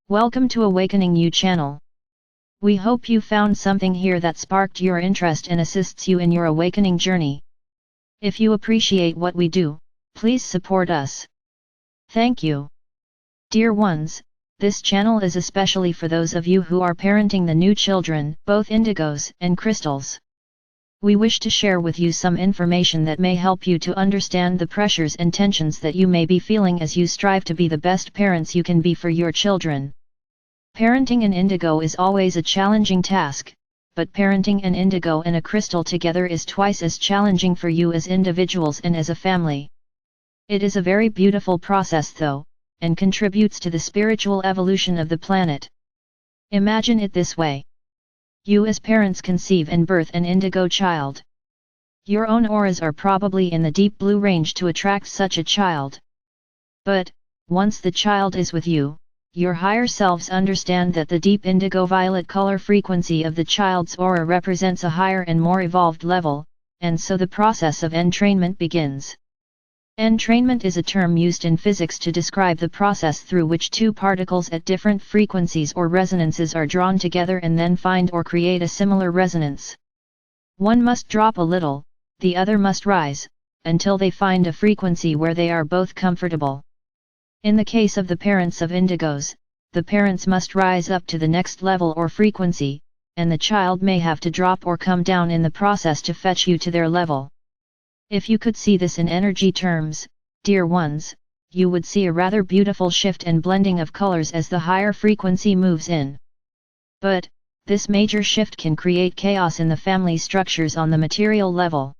Welcome to Awakening You channel. We hope you found something here that sparked your interest and assists you in your awakening journey. If you appreciate what we do, please support us. Thank you. Dear ones, this channel is especially for those of you who are parenting the new children, both indigos and crystals. We wish to share with you some information that may help you to understand the pressures and tensions that you may be feeling as you strive to be the best parents you can be for your children. Parenting an indigo is always a challenging task, but parenting an indigo and a crystal together is twice as challenging for you as individuals and as a family. It is a very beautiful process though, and contributes to the spiritual evolution of the planet. Imagine it this way. You as parents conceive and birth an indigo child. Your own auras are probably in the deep blue range to attract such a child. But, once the child is with you, your higher selves understand that the deep indigo violet color frequency of the child's aura represents a higher and more evolved level, and so the process of entrainment begins. Entrainment is a term used in physics to describe the process through which two particles at different frequencies or resonances are drawn together and then find or create a similar resonance. One must drop a little, the other must rise, until they find a frequency where they are both comfortable. In the case of the parents of indigos, the parents must rise up to the next level or frequency, and the child may have to drop or come down in the process to fetch you to their level. If you could see this in energy terms, dear ones, you would see a rather beautiful shift and blending of colors as the higher frequency moves in. But, this major shift can create chaos in the family structures on the material level.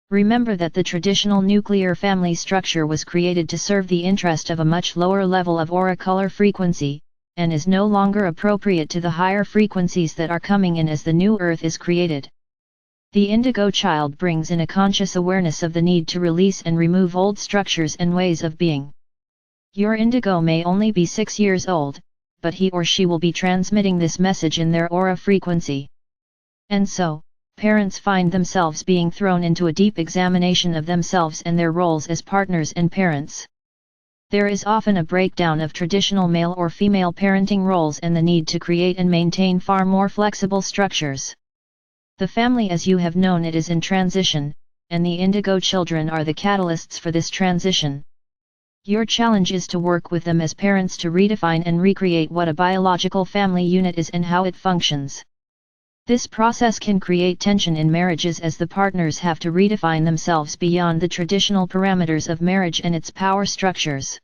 Remember that the traditional nuclear family structure was created to serve the interest of a much lower level of aura color frequency, and is no longer appropriate to the higher frequencies that are coming in as the new earth is created. The indigo child brings in a conscious awareness of the need to release and remove old structures and ways of being. Your indigo may only be 6 years old, but he or she will be transmitting this message in their aura frequency. And so, parents find themselves being thrown into a deep examination of themselves and their roles as partners and parents. There is often a breakdown of traditional male or female parenting roles and the need to create and maintain far more flexible structures. The family as you have known it is in transition, and the indigo children are the catalysts for this transition. Your challenge is to work with them as parents to redefine and recreate what a biological family unit is and how it functions. This process can create tension in marriages as the partners have to redefine themselves beyond the traditional parameters of marriage and its power structures.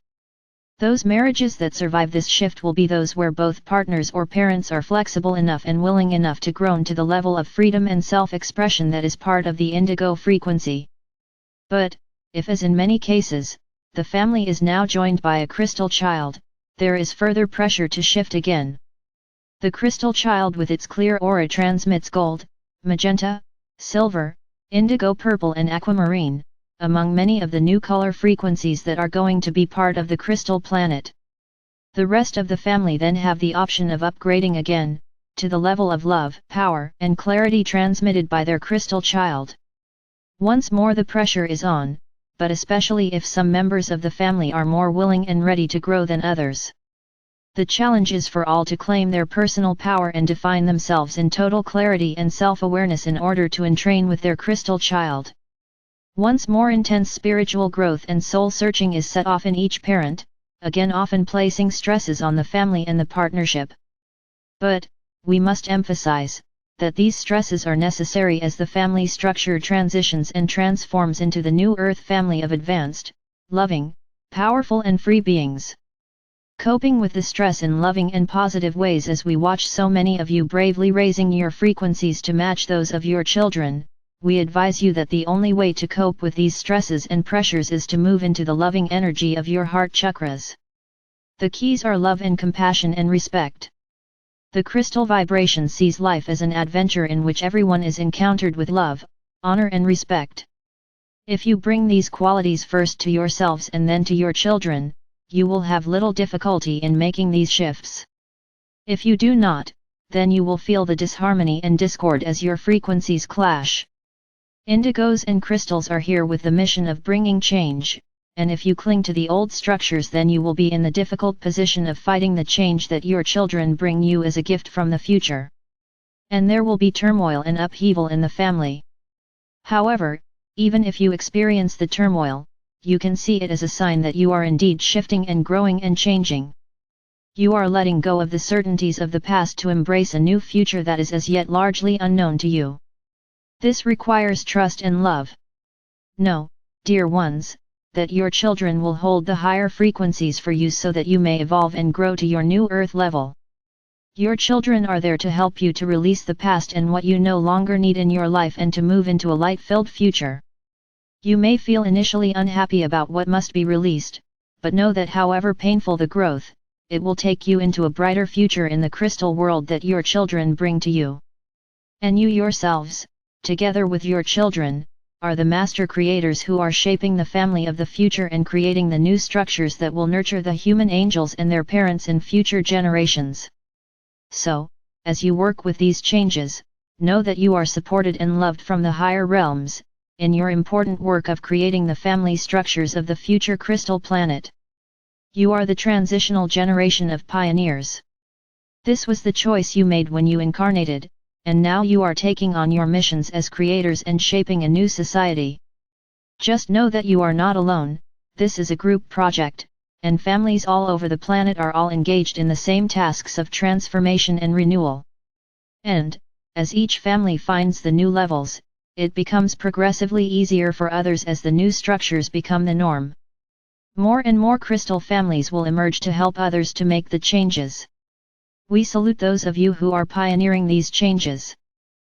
Those marriages that survive this shift will be those where both partners or parents are flexible enough and willing enough to grow to the level of freedom and self-expression that is part of the indigo frequency. But, if as in many cases, the family is now joined by a crystal child, there is further pressure to shift again. The crystal child with its clear aura transmits gold, magenta, silver, indigo purple and aquamarine, among many of the new color frequencies that are going to be part of the crystal planet. The rest of the family then have the option of upgrading again, to the level of love, power, and clarity transmitted by their crystal child. Once more the pressure is on, but especially if some members of the family are more willing and ready to grow than others. The challenge is for all to claim their personal power and define themselves in total clarity and self-awareness in order to entrain with their crystal child. Once more intense spiritual growth and soul-searching is set off in each parent, again often placing stresses on the family and the partnership. But, we must emphasize, that these stresses are necessary as the family structure transitions and transforms into the new earth family of advanced, loving, powerful and free beings. Coping with the stress in loving and positive ways as we watch so many of you bravely raising your frequencies to match those of your children, we advise you that the only way to cope with these stresses and pressures is to move into the loving energy of your heart chakras. The keys are love and compassion and respect. The crystal vibration sees life as an adventure in which everyone is encountered with love, honor and respect. If you bring these qualities first to yourselves and then to your children, you will have little difficulty in making these shifts. If you do not, then you will feel the disharmony and discord as your frequencies clash. Indigos and crystals are here with the mission of bringing change, and if you cling to the old structures, then you will be in the difficult position of fighting the change that your children bring you as a gift from the future. And there will be turmoil and upheaval in the family. However, even if you experience the turmoil, you can see it as a sign that you are indeed shifting and growing and changing. You are letting go of the certainties of the past to embrace a new future that is as yet largely unknown to you. This requires trust and love. Know, dear ones, that your children will hold the higher frequencies for you so that you may evolve and grow to your new earth level. Your children are there to help you to release the past and what you no longer need in your life and to move into a light-filled future. You may feel initially unhappy about what must be released, but know that however painful the growth, it will take you into a brighter future in the crystal world that your children bring to you. And you yourselves, together with your children, are the master creators who are shaping the family of the future and creating the new structures that will nurture the human angels and their parents in future generations. So, as you work with these changes, know that you are supported and loved from the higher realms, in your important work of creating the family structures of the future crystal planet. You are the transitional generation of pioneers. This was the choice you made when you incarnated, and now you are taking on your missions as creators and shaping a new society. Just know that you are not alone, this is a group project, and families all over the planet are all engaged in the same tasks of transformation and renewal. And, as each family finds the new levels, it becomes progressively easier for others as the new structures become the norm. More and more crystal families will emerge to help others to make the changes. We salute those of you who are pioneering these changes.